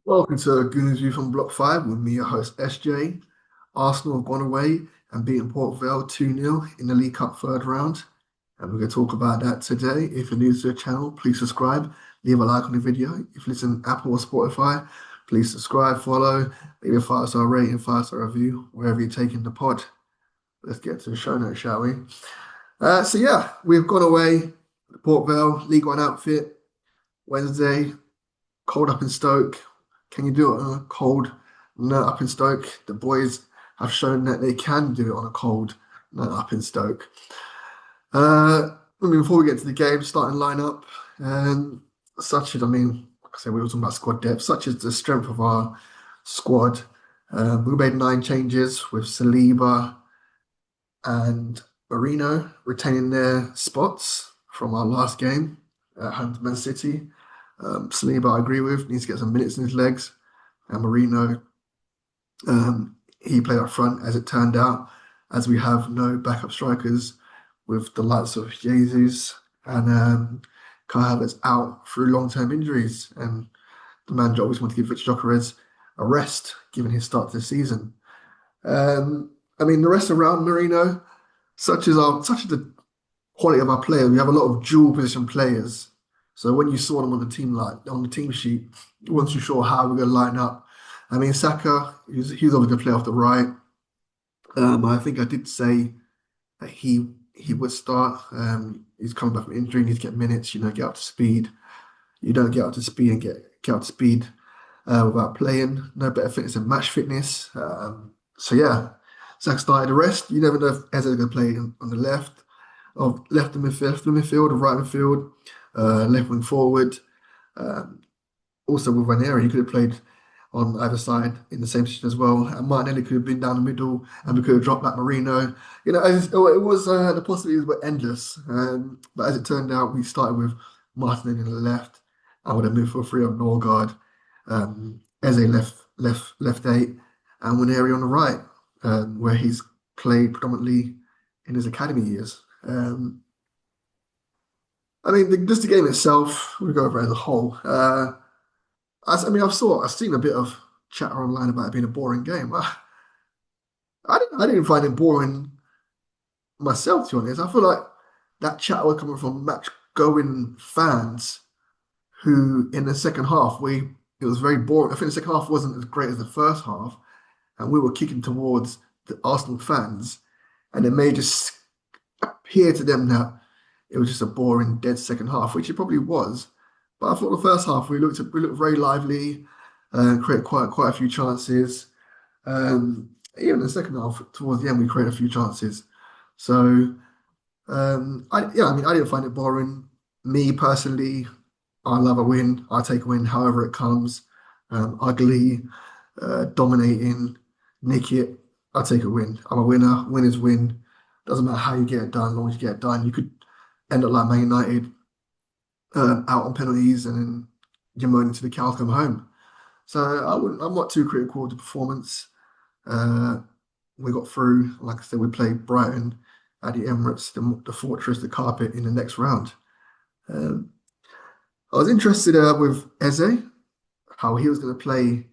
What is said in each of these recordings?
Welcome to Gooners View from Block 5 with me, your host SJ. Arsenal have gone away and beaten Port Vale 2-0 in the League Cup third round. And we're going to talk about that today. If you're new to the channel, please subscribe, leave a like on the video. If you listen to Apple or Spotify, please subscribe, follow, leave a 5-star rating, 5-star review, wherever you're taking the pod. Let's get to the show notes, shall we? We've gone away. Port Vale, League One outfit, Wednesday, cold up in Stoke. Can you do it on a cold night up in Stoke? The boys have shown that they can do it on a cold night up in Stoke. Before we get to the game, starting lineup, like I said, we were talking about squad depth, such as the strength of our squad. We made 9 changes with Saliba and Marino retaining their spots from our last game at home to Man City. Saliba, I agree with, needs to get some minutes in his legs. And Marino, he played up front, as it turned out, as we have no backup strikers with the likes of Jesus and Kai Havertz out through long-term injuries. And the manager always wanted to give Rich Jokerez a rest, given his start to the season. The rest around Marino, such as the quality of our players, we have a lot of dual position players. So when you saw them on the team sheet, you weren't too sure how we're going to line up. Saka, he's obviously going to play off the right. I think I did say that he would start. He's coming back from injury, needs to get minutes, get up to speed. You don't get up to speed and get up to speed without playing. No better fitness than match fitness. Saka started. The rest, you never know if Eze's going to play on the left of midfield, or right midfield. Left wing forward. Also with Ranieri, he could have played on either side in the same position as well. And Martinelli could have been down the middle, and we could have dropped back Marino. The possibilities were endless. But as it turned out, we started with Martinelli on the left. I would have moved for a three of Norgard, Eze left 8, and Ranieri on the right, where he's played predominantly in his academy years. Just the game itself, we go over it as a whole. I've seen a bit of chatter online about it being a boring game. I didn't find it boring myself, to be honest. I feel like that chatter was coming from match-going fans who, in the second half, it was very boring. I think the second half wasn't as great as the first half, and we were kicking towards the Arsenal fans, and it may just appear to them that it was just a boring, dead second half, which it probably was. But I thought the first half we looked very lively, created quite a few chances. Even the second half, towards the end, we created a few chances. So I didn't find it boring. Me personally, I love a win. I take a win however it comes. Ugly, dominating, nick it. I take a win. I'm a winner. Win is win. Doesn't matter how you get it done, as long as you get it done. You could end up like Man United, out on penalties, and then you're moaning to the cows come home. So I'm not too critical of the performance. We got through. Like I said, we played Brighton at the Emirates, the fortress, the carpet, in the next round. I was interested with Eze, how he was going to play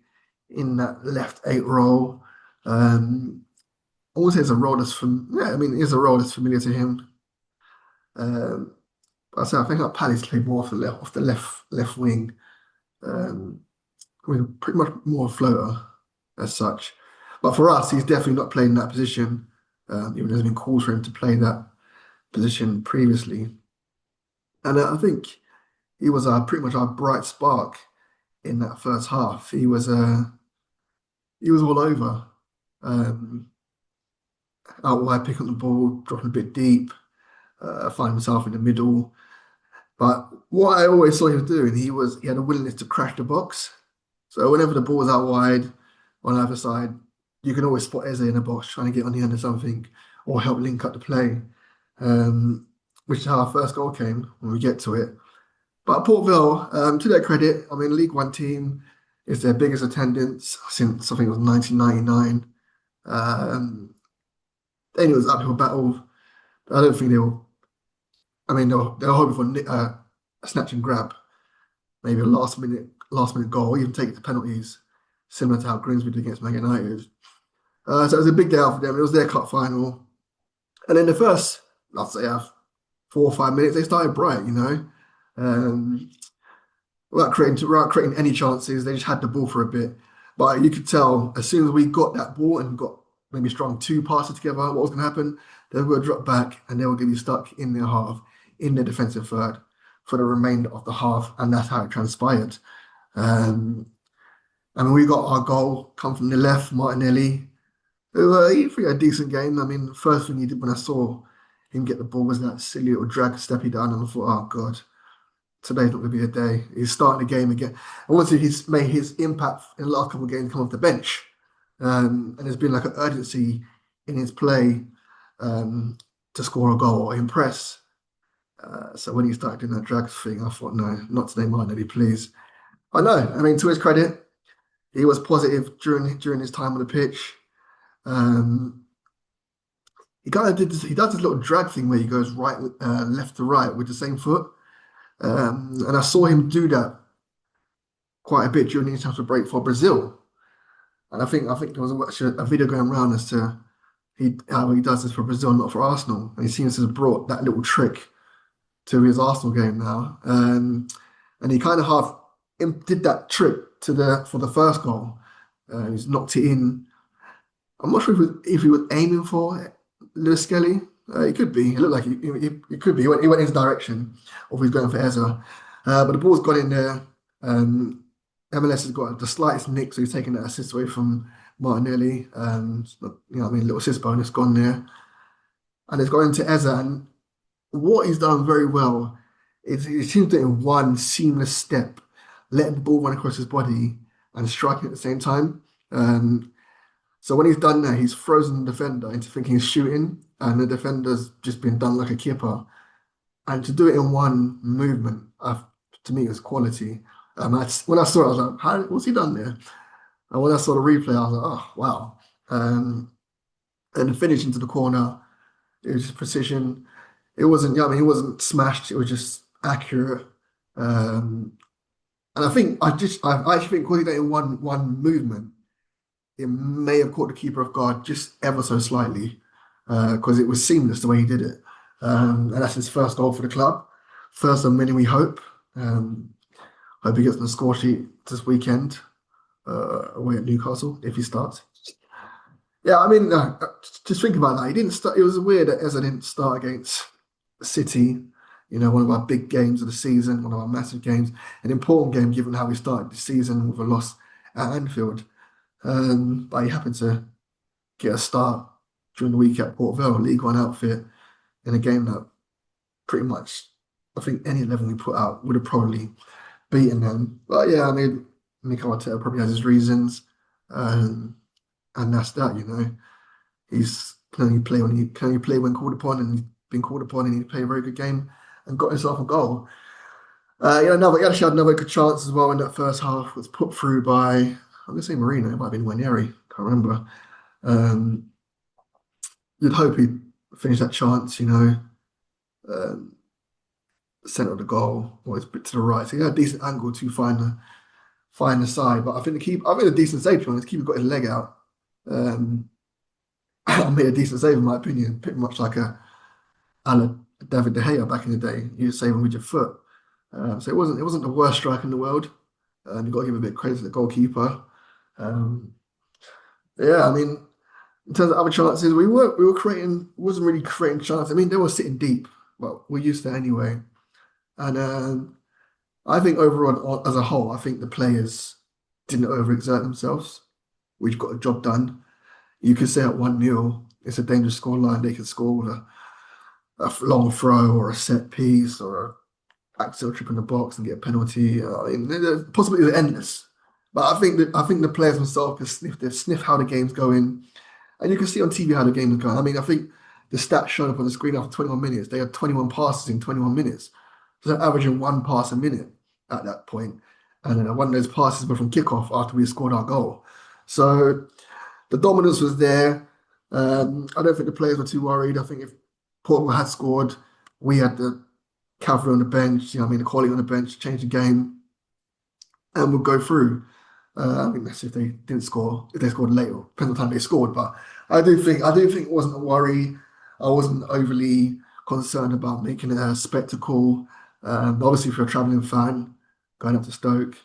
in that left 8 role. Also, it's a role that's it's a role that's familiar to him. I think like Palace played more off the left wing. Pretty much more a floater as such. But for us, he's definitely not playing that position. Even there's been calls for him to play that position previously. And I think he was pretty much our bright spark in that first half. He was all over. Out wide, picking up the ball, dropping a bit deep, finding himself in the middle. But what I always saw him doing, he had a willingness to crash the box. So whenever the ball was out wide on either side, you can always spot Eze in the box trying to get on the end of something or help link up the play, which is how our first goal came when we get to it. But Port Vale, to their credit, League One team is their biggest attendance since I think it was 1999. Then it was uphill battle. I don't think they were hoping for a snatch and grab, maybe a last minute last minute goal, or even take it to penalties, similar to how Grimsby did against Man United. So it was a big day out for them. It was their cup final. And then the first, I'd say, 4 or 5 minutes, they started bright, um, without creating any chances. They just had the ball for a bit. But you could tell as soon as we got that ball and got maybe strung two passes together, what was going to happen? They were going to drop back and they were going to be stuck in their half, in their defensive third for the remainder of the half. And that's how it transpired. Um, I mean, we got our goal come from the left, Martinelli. He had a decent game. I mean, the first thing he did when I saw him get the ball was that silly little drag step he done, and I thought, oh God, today's not going to be a day. He's starting the game again. And once he's made his impact in the last couple of games come off the bench, and there's been like an urgency in his play to score a goal or impress. So when he started doing that drag thing, I thought, no, not today, Martinelli, please. I know. I mean, to his credit, he was positive during his time on the pitch. Um, he kind of did this. He does this little drag thing where he goes right, left to right with the same foot, and I saw him do that quite a bit during the international break for Brazil. And I think there was actually a video going around as to how he does this for Brazil, not for Arsenal. And he seems to have brought that little trick to his Arsenal game now. And he kind of did that trick for the first goal. He's knocked it in. I'm not sure if he was aiming for Lewis Skelly. It could be. It looked like it could be. He went in his direction, or if he's going for Ezra. But the ball's gone in there. MLS has got the slightest nick, so he's taking that assist away from Martinelli. I mean, little assist bonus gone there. And it's gone into Ezra. And what he's done very well is he seems to in one seamless step, letting the ball run across his body and striking at the same time. So when he's done that, he's frozen the defender into thinking he's shooting, and the defender's just been done like a keeper. And to do it in one movement, to me, it was quality. When I saw it, I was like, what's he done there? And when I saw the replay, I was like, oh, wow. And the finish into the corner, it was just precision. It wasn't, I mean, it wasn't smashed. It was just accurate. And I actually think because he did it in one movement, it may have caught the keeper off guard just ever so slightly because it was seamless the way he did it. And that's his first goal for the club. First of many, we hope. Hope he gets on the score sheet this weekend away at Newcastle if he starts. Yeah, I mean, just think about that. He didn't start. It was weird that Eza didn't start against City. One of our big games of the season, one of our massive games, an important game given how we started the season with a loss at Anfield. But he happened to get a start during the week at Port Vale, League One outfit, in a game that pretty much, I think any 11 we put out would have probably beaten them. But yeah, I mean, Mikel Arteta probably has his reasons, and that's that. He's can only play when called upon, and he's been called upon, and he played a very good game and got himself a goal. He actually had another good chance as well in that first half. Was put through by, I'm going to say Marino, it might have been Wanieri, can't remember. You'd hope he'd finish that chance, centre of the goal, or it's a bit to the right. So he had a decent angle to find the side. But I think a decent save, to be honest. The keeper got his leg out. I made a decent save, in my opinion, pretty much like a David De Gea back in the day. You saving with your foot. So it wasn't the worst strike in the world. You've got to give a bit of credit to the goalkeeper. Yeah, I mean, in terms of other chances, we wasn't really creating chances. I mean, they were sitting deep, but we're used to that anyway. And I think overall, as a whole, I think the players didn't overexert themselves. We've got a job done. You could say at 1-0, it's a dangerous scoreline. They could score with a long throw or a set piece or an axel trip in the box and get a penalty. I mean, the possibilities are endless. But I think the players themselves can sniff how the game's going, and you can see on TV how the game is going. I mean, I think the stats showed up on the screen after 21 minutes. They had 21 passes in 21 minutes. So they're averaging one pass a minute at that point. And then one of those passes were from kickoff after we scored our goal. So the dominance was there. I don't think the players were too worried. I think if Port Vale had scored, we had the cavalry on the bench, the quality on the bench, change the game. and would go through. I mean, that's if they didn't score, if they scored late, or depends on the time they scored. But I do think it wasn't a worry. I wasn't overly concerned about making it a spectacle. Obviously, if you're a travelling fan going up to Stoke,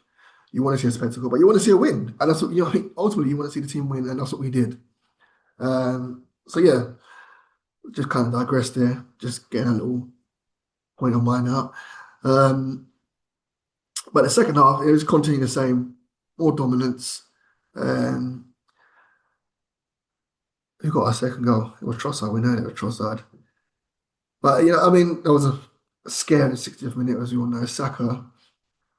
you want to see a spectacle, but you want to see a win, and that's what you know. I think ultimately you want to see the team win, and that's what we did. So yeah, just kind of digressed there, just getting a little point on mine out. Um, but the second half, it was continuing the same, more dominance. Um, who got our second goal? It was Trossard. We know it was Trossard. But I mean, there was a scare in the 60th minute, as we all know. Saka.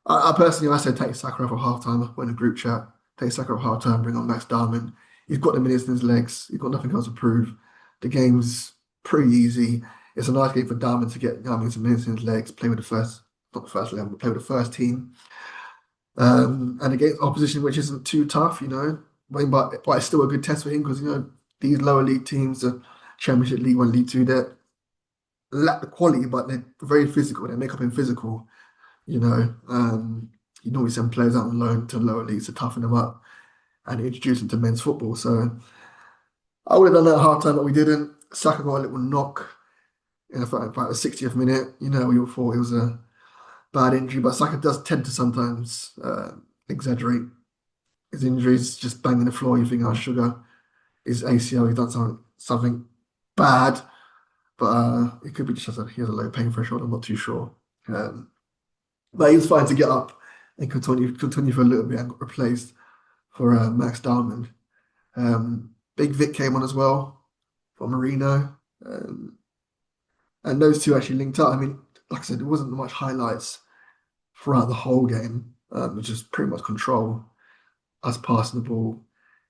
I personally, I said take Saka off at half time. I put in a group chat. Take Saka off half time. Bring on Max Darman. He's got the minutes in his legs. He's got nothing else to prove. The game's pretty easy. It's a nice game for Darman to get some minutes in his legs. Play with the first, not the first 11, but play with the first team. And against opposition which isn't too tough. But it's still a good test for him because these lower league teams, the Championship League One, League Two, they lack the quality, but they're very physical. They make up in physical. You know, you normally send players out on loan to lower leagues to toughen them up and introduce them to men's football. So I would have done that at half time, but we didn't. Saka got a little knock in about the 60th minute. We all thought it was a bad injury, but Saka does tend to sometimes exaggerate his injuries, just banging the floor. You think, oh, sugar, his ACL, he's done something bad, but it could be just he has a low pain threshold. I'm not too sure. But he was fine to get up and continue for a little bit and got replaced for Max Darman. Big Vic came on as well for Marino, and those two actually linked up. I mean, like I said, there wasn't much highlights throughout the whole game, which is pretty much control, us passing the ball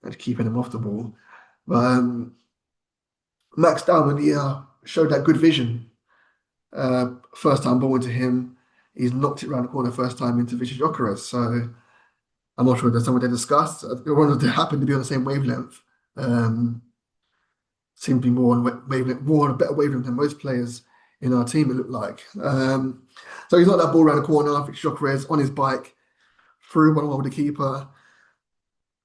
and keeping them off the ball. But Max Darman, he showed that good vision. First time ball into him, he's knocked it around the corner first time into Victor Gyökeres. So I'm not sure if there's something they discussed. Everyone they happened to be on the same wavelength. Um, Seemed to be more on wavelength, more on a better wavelength than most players in our team. It looked like. So he's knocked that ball around the corner. Victor Gyökeres on his bike through one over the keeper.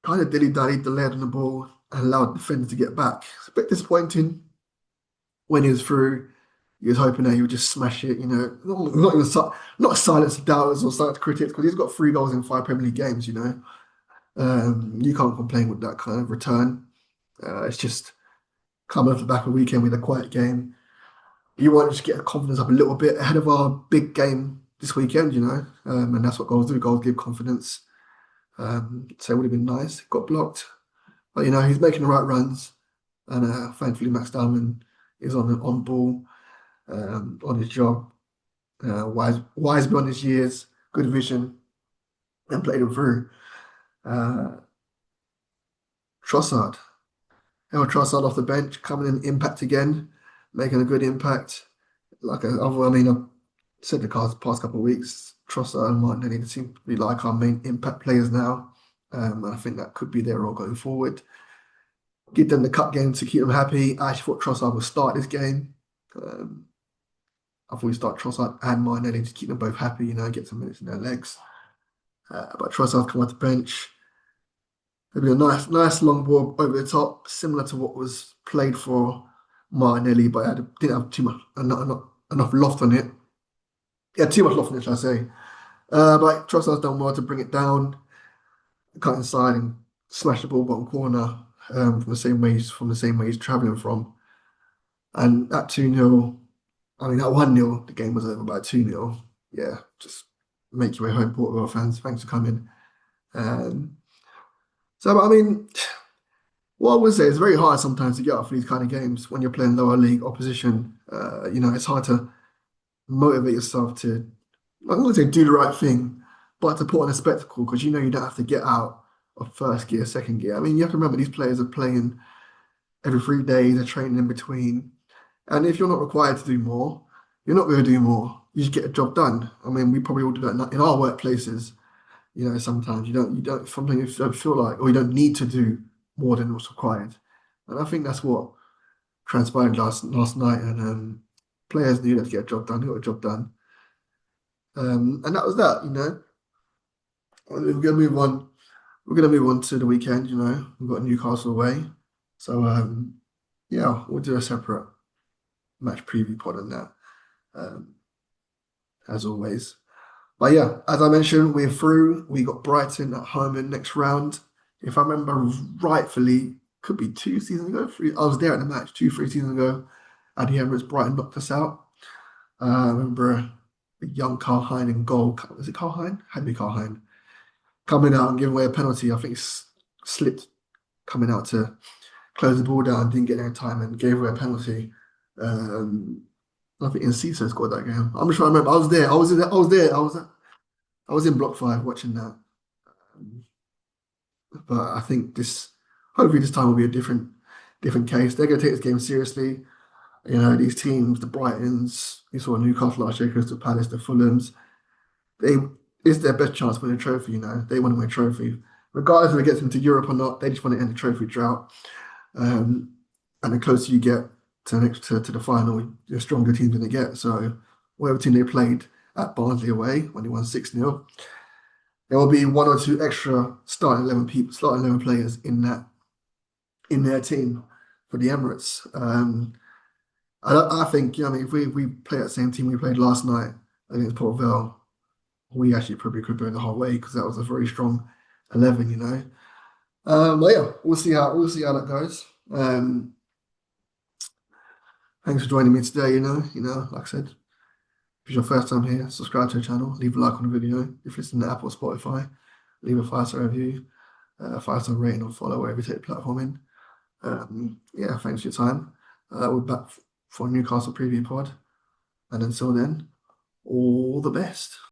Kind of dilly-dallied, delayed on the ball, and allowed the defender to get back. It's a bit disappointing when he was through. He was hoping that he would just smash it, not even not silence the doubters or silence critics, because he's got 3 goals in 5 Premier League games. You can't complain with that kind of return. It's just coming off the back of a weekend with a quiet game. You want to just get the confidence up a little bit ahead of our big game this weekend. And that's what goals do. Goals give confidence. So it would have been nice. Got blocked. But, he's making the right runs. And thankfully, Max Diamond is on ball, on his job. Wise beyond his years, good vision, and played him through. Uh, Trossard. Trossard off the bench, coming in impact again, making a good impact. I've said the past couple of weeks, Trossard and Martinelli seem to be like our main impact players now. And I think that could be their role going forward. Give them the cup game to keep them happy. I actually thought Trossard would start this game. I thought we'd start Trossard and Martinelli to keep them both happy, get some minutes in their legs. But Trossard come off the bench. It'll be a nice long ball over the top, similar to what was played for Martinelli, but didn't have too much, enough loft on it. Yeah, too much loft on it, shall I say. But Trossard's done well to bring it down, cut inside and smash the ball bottom corner from the same way he's travelling from. And at 2-0, I mean, at 1-0, the game was over by 2-0. Yeah, just make your way home, Port Vale fans. Thanks for coming. So, I mean, what I would say is very hard sometimes to get off these kind of games when you're playing lower league opposition. It's hard to motivate yourself to, I'm not going to say do the right thing, but to put on a spectacle because you don't have to get out of first gear, second gear. I mean, you have to remember these players are playing every 3 days, they're training in between. And if you're not required to do more, you're not going to do more. You just get a job done. I mean, we probably all do that in our workplaces. Sometimes sometimes you don't feel like, or you don't need to do more than what's required. And I think that's what transpired last night. And players knew that to get a job done, got a job done. And that was that. We're gonna move on. We're gonna move on to the weekend. You know, we've got Newcastle away, so yeah, we'll do a separate match preview pod on that, um, as always. But yeah, as I mentioned, we're through. We got Brighton at home in next round. If I remember rightfully, could be 2 seasons ago. Three. I was there at the match 3 seasons ago. At the Emirates, Brighton knocked us out. I remember a young Carl Hein in goal. Was it Carl Hein? Had to be Carl Hein coming out and giving away a penalty. I think slipped coming out to close the ball down, didn't get there in time, and gave away a penalty. Um, I think Enciso scored that game. I'm just trying to remember. I was there. I was in. I was there. I was in Block 5 watching that. Um, but I think hopefully this time will be a different case. They're going to take this game seriously. You know, these teams, the Brightons, you saw Newcastle last year, Crystal Palace, the Fulhams, they it's their best chance to win a trophy, you know. They want to win a trophy. Regardless if it gets into Europe or not, they just want to end the trophy drought. Um, and the closer you get to the final, the stronger team's going to get. So whatever team they played at Barnsley away when they won 6-0, there will be one or two extra starting 11 players in their team for the Emirates. I think, you know, I mean, if we play that same team we played last night against Port Vale, we actually probably could go the whole way because that was a very strong 11, you know. But yeah, we'll see how that goes. Thanks for joining me today. Like I said, if it's your first time here, subscribe to the channel, leave a like on the video. If you're listening to Apple or Spotify, leave a 5-star review, a 5-star rating or follow wherever you take the platform in. Yeah, thanks for your time. We're back for a Newcastle preview pod, and until then, all the best.